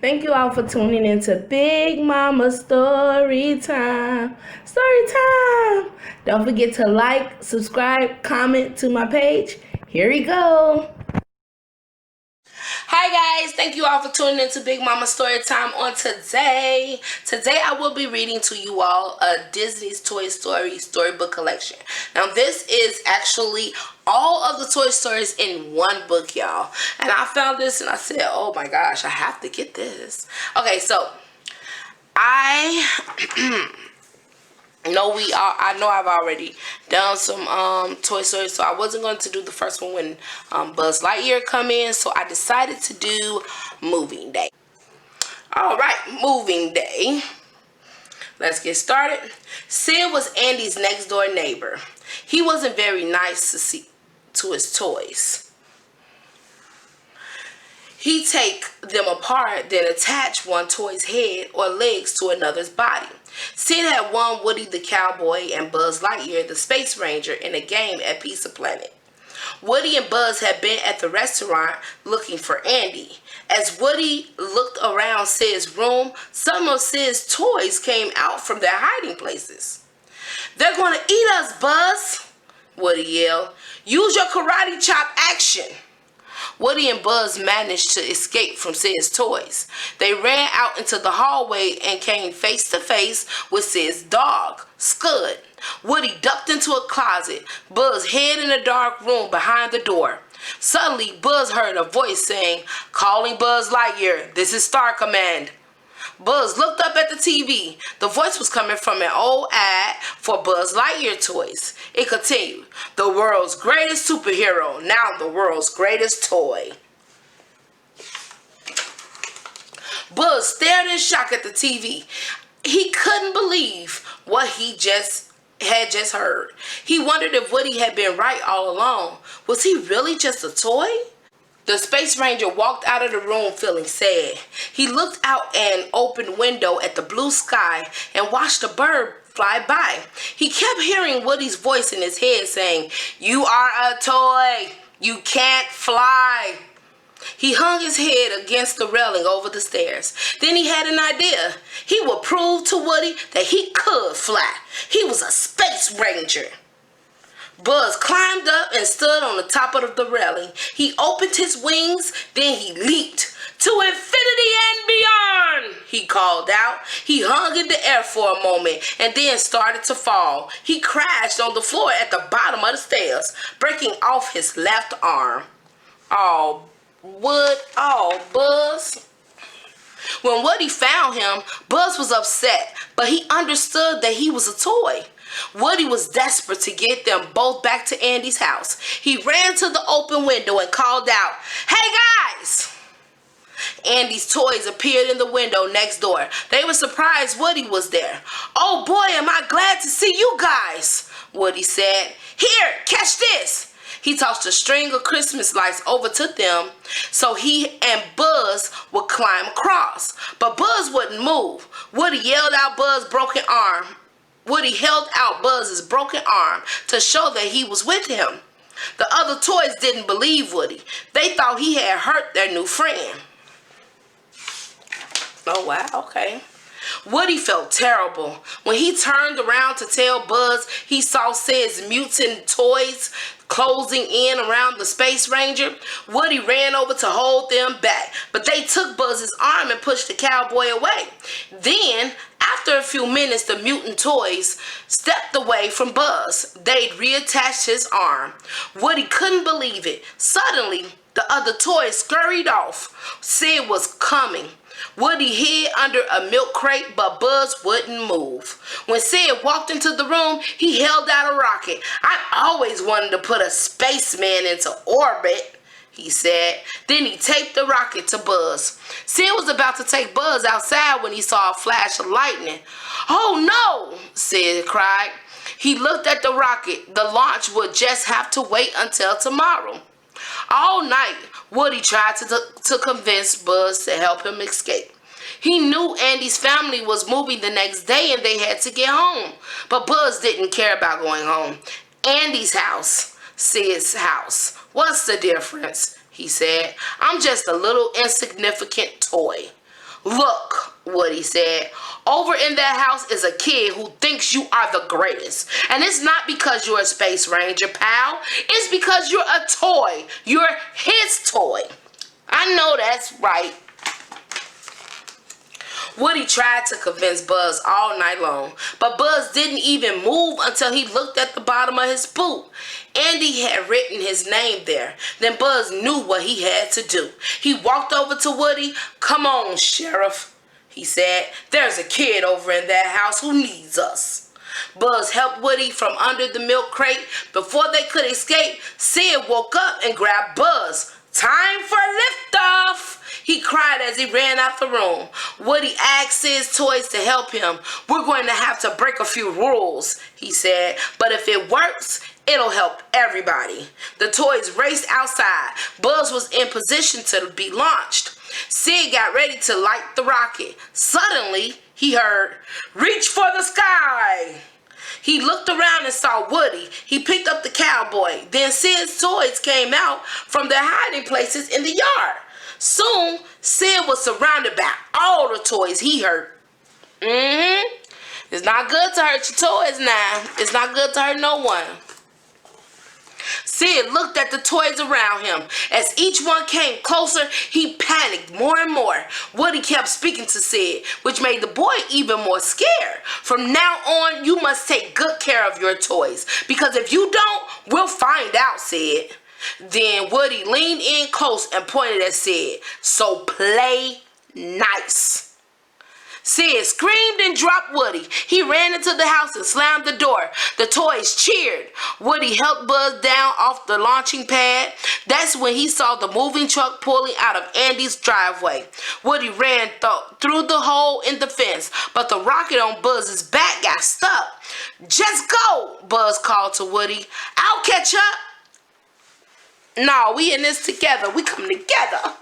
Thank you all for tuning into Big Mama Story Time. Story Time! Don't forget to like, subscribe, comment to my page. Here we go. Hi guys, thank you all for tuning into Big Mama Story Time on today. Today I will be reading to you all a Disney's Toy Story storybook collection. Now this is actually all of the Toy Stories in one book, y'all. And I found this and I said, oh my gosh, I have to get this. Okay, so I I know I've already done some Toy Story, so I wasn't going to do the first one when Buzz Lightyear come in, so I decided to do Moving Day. Alright, Moving Day. Let's get started. Sid was Andy's next door neighbor. He wasn't very nice to his toys. He'd take them apart, then attach one toy's head or legs to another's body. Sid had won Woody the Cowboy and Buzz Lightyear the Space Ranger in a game at Pizza Planet. Woody and Buzz had been at the restaurant looking for Andy. As Woody looked around Sid's room, some of Sid's toys came out from their hiding places. "They're going to eat us, Buzz!" Woody yelled. "Use your karate chop action!" Woody and Buzz managed to escape from Sid's toys. They ran out into the hallway and came face to face with Sid's dog, Scud. Woody ducked into a closet, Buzz hid in a dark room behind the door. Suddenly, Buzz heard a voice saying, "Calling Buzz Lightyear, this is Star Command." Buzz looked up at the TV. The voice was coming from an old ad for Buzz Lightyear toys. It continued, "The world's greatest superhero, now the world's greatest toy." Buzz stared in shock at the TV. He couldn't believe what he had just heard. He wondered if Woody had been right all along. Was he really just a toy? The Space Ranger walked out of the room feeling sad. He looked out an open window at the blue sky and watched a bird fly by. He kept hearing Woody's voice in his head saying, "You are a toy. You can't fly." He hung his head against the railing over the stairs. Then he had an idea. He would prove to Woody that he could fly. He was a Space Ranger. Buzz climbed up and stood on the top of the railing. He opened his wings, then he leaped. "To infinity and beyond!" he called out. He hung in the air for a moment and then started to fall. He crashed on the floor at the bottom of the stairs, breaking off his left arm. Oh, Buzz. When Woody found him, Buzz was upset, but he understood that he was a toy. Woody was desperate to get them both back to Andy's house. He ran to the open window and called out, "Hey guys!" Andy's toys appeared in the window next door. They were surprised Woody was there. "Oh boy, am I glad to see you guys," Woody said. "Here, catch this." He tossed a string of Christmas lights over to them so he and Buzz would climb across. But Buzz wouldn't move. Woody held out Buzz's broken arm to show that he was with him. The other toys didn't believe Woody. They thought he had hurt their new friend. Oh wow, okay. Woody felt terrible. When he turned around to tell Buzz he saw Sid's Mutant Toys closing in around the Space Ranger, Woody ran over to hold them back, but they took Buzz's arm and pushed the cowboy away. Then, after a few minutes, the Mutant Toys stepped away from Buzz. They'd reattached his arm. Woody couldn't believe it. Suddenly, the other toys scurried off. Sid was coming. Woody hid under a milk crate, but Buzz wouldn't move. When Sid walked into the room, he held out a rocket. "I always wanted to put a spaceman into orbit," he said. Then he taped the rocket to Buzz. Sid was about to take Buzz outside when he saw a flash of lightning. "Oh no!" Sid cried. He looked at the rocket. The launch would just have to wait until tomorrow. All night, Woody tried to convince Buzz to help him escape. He knew Andy's family was moving the next day and they had to get home. But Buzz didn't care about going home. Andy's house, Sid's house. "What's the difference?" he said. "I'm just a little insignificant toy." Look, Woody said, over in that house is a kid who thinks you are the greatest. And it's not because you're a space ranger, pal. It's because you're a toy. You're his toy. I know that's right. Woody tried to convince Buzz all night long, but Buzz didn't even move until he looked at the bottom of his boot. Andy had written his name there. Then Buzz knew what he had to do. He walked over to Woody. Come on, Sheriff, he said. There's a kid over in that house who needs us. Buzz helped Woody from under the milk crate. Before they could escape, Sid woke up and grabbed Buzz. Time for liftoff, he cried as he ran out the room. Woody asked Sid's toys to help him. We're going to have to break a few rules, he said, but if it works, it'll help everybody. The toys raced outside. Buzz was in position to be launched. Sid got ready to light the rocket. Suddenly, he heard, reach for the sky. He looked around and saw Woody. He picked up the cowboy. Then Sid's toys came out from their hiding places in the yard. Soon, Sid was surrounded by all the toys he hurt. It's not good to hurt your toys now. It's not good to hurt no one. Sid looked at the toys around him. As each one came closer, he panicked more and more. Woody kept speaking to Sid, which made the boy even more scared. From now on, you must take good care of your toys, because if you don't, we'll find out, Sid. Then Woody leaned in close and pointed at Sid. So play nice. Sid screamed and dropped Woody. He ran into the house and slammed the door. The toys cheered. Woody helped Buzz down off the launching pad. That's when he saw the moving truck pulling out of Andy's driveway. Woody ran through the hole in the fence, but the rocket on Buzz's back got stuck. Just go, Buzz called to Woody. I'll catch up. No, we in this together. We come together.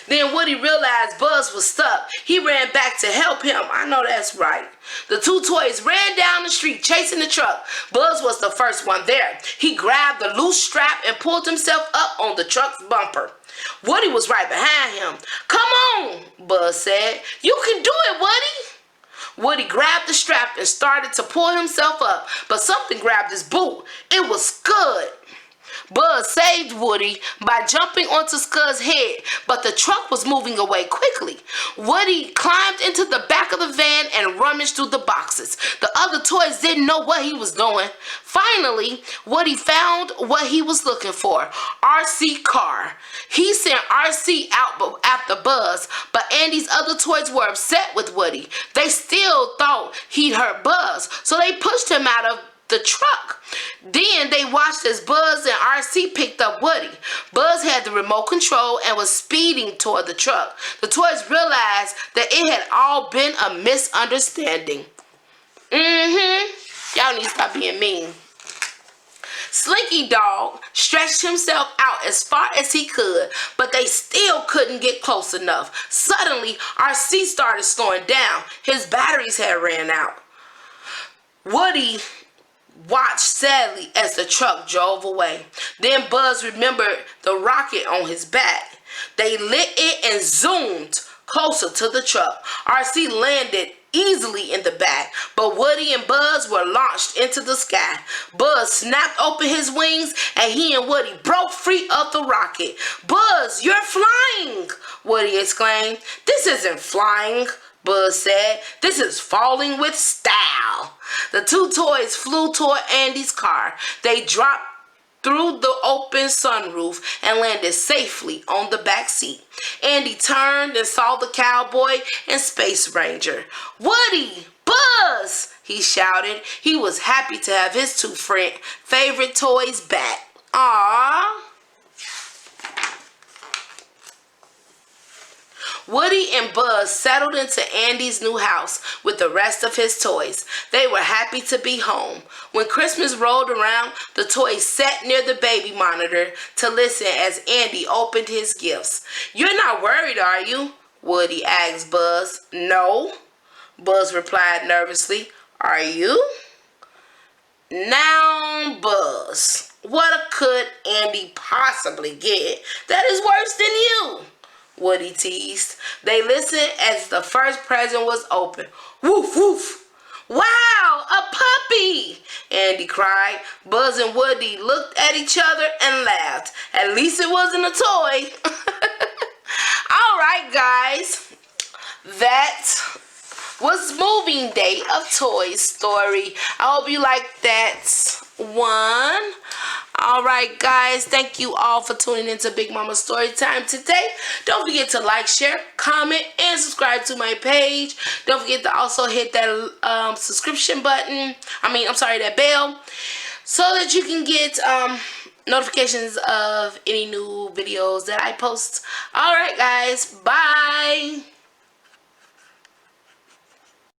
Then Woody realized Buzz was stuck. He ran back to help him. I know that's right. The two toys ran down the street chasing the truck. Buzz was the first one there. He grabbed the loose strap and pulled himself up on the truck's bumper. Woody was right behind him. Come on, Buzz said. You can do it, Woody. Woody grabbed the strap and started to pull himself up, but something grabbed his boot. It was Scud. Buzz saved Woody by jumping onto Scud's head, but the truck was moving away quickly. Woody climbed into the back of the van and rummaged through the boxes. The other toys didn't know what he was doing. Finally, Woody found what he was looking for, RC car. He sent RC out after Buzz, but Andy's other toys were upset with Woody. They still thought he'd hurt Buzz, so they pushed him out of the truck. Then they watched as Buzz and RC picked up Woody. Buzz had the remote control and was speeding toward the truck. The toys realized that it had all been a misunderstanding. Y'all need to stop being mean. Slinky Dog stretched himself out as far as he could, but they still couldn't get close enough. Suddenly, RC started slowing down. His batteries had ran out. Woody watched sadly as the truck drove away. Then Buzz remembered the rocket on his back. They lit it and zoomed closer to the truck. RC landed easily in the back, but Woody and Buzz were launched into the sky. Buzz snapped open his wings and he and Woody broke free of the rocket. Buzz, you're flying, Woody exclaimed. This isn't flying, Buzz said. This is falling with style. The two toys flew toward Andy's car. They dropped through the open sunroof and landed safely on the back seat. Andy turned and saw the cowboy and Space Ranger. Woody! Buzz! He shouted. He was happy to have his two favorite toys back. Aww! Woody and Buzz settled into Andy's new house with the rest of his toys. They were happy to be home. When Christmas rolled around, the toys sat near the baby monitor to listen as Andy opened his gifts. You're not worried, are you? Woody asked Buzz. No, Buzz replied nervously. Are you? Now, Buzz, what could Andy possibly get that is worse than you? Woody teased. They listened as the first present was opened. Woof, woof. Wow, a puppy! Andy cried. Buzz and Woody looked at each other and laughed. At least it wasn't a toy. Alright, guys. That was Moving Day of Toys story. I hope you liked that one. Alright, guys. Thank you all for tuning into Big Mama Story Time today. Don't forget to like, share, comment, and subscribe to my page. Don't forget to also hit that subscription button. That bell, so that you can get notifications of any new videos that I post. Alright, guys. Bye.